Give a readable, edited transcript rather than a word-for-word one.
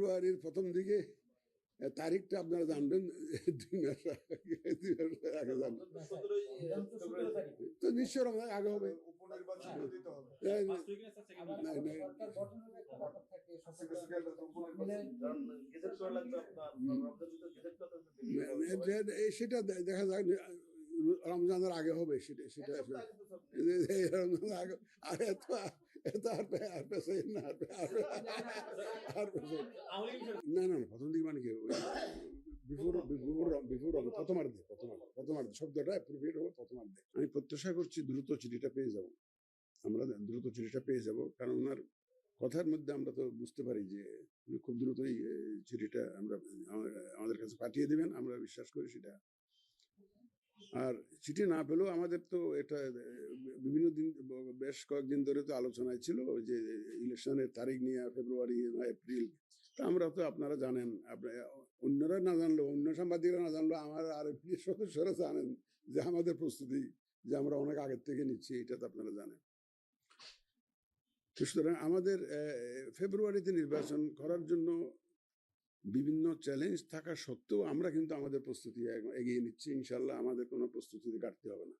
ফেব্রুয়ারির প্রথম দিকে তারিখটা আপনারা জানবেন 2 মাস আগে জানবেন তো নিশ্চয় রমজান আগে হবে। সেটা দেখা যাক রমজানের আগে হবে, সেটা সেটা রমজানের আগে। আর এত এত আর পেছে না, না না প্রথম দিকে মানে কি প্রথমার্ধে শব্দটা অ্যাপ্রোপ্রিয়েট হবে প্রথমার্ধে। আমি প্রত্যাশা করছি দ্রুত চিঠিটা পেয়ে যাব, আমরা দ্রুত চিঠিটা পেয়ে যাব, কারণ ওনার কথার মধ্যে আমরা তো বুঝতে পারি যে উনি খুব দ্রুতই চিঠিটা আমরা আমাদের কাছে পাঠিয়ে দিবেন, আমরা বিশ্বাস করি সেটা। আর চিঠি না পেলেও আমাদের তো এটা বিভিন্ন দিন বেশ কয়েকদিন ধরে তো আলোচনায় ছিল যে ইলেকশনের তারিখ নিয়ে ফেব্রুয়ারি না এপ্রিল। তা আমরা তো আপনারা জানেন, অন্যরা না জানলেও, অন্য সাংবাদিকরা না জানলেও আমার আর সদস্যরা জানেন যে আমাদের প্রস্তুতি যে আমরা অনেক আগের থেকে নিচ্ছি, এটা তো আপনারা জানেন। সুতরাং আমাদের ফেব্রুয়ারিতে নির্বাচন করার জন্য বিভিন্ন চ্যালেঞ্জ থাকা সত্ত্বেও আমরা কিন্তু আমাদের প্রস্তুতি এগিয়ে নিচ্ছি। ইনশাল্লাহ আমাদের কোনো প্রস্তুতিতে ঘাটতি হবে না।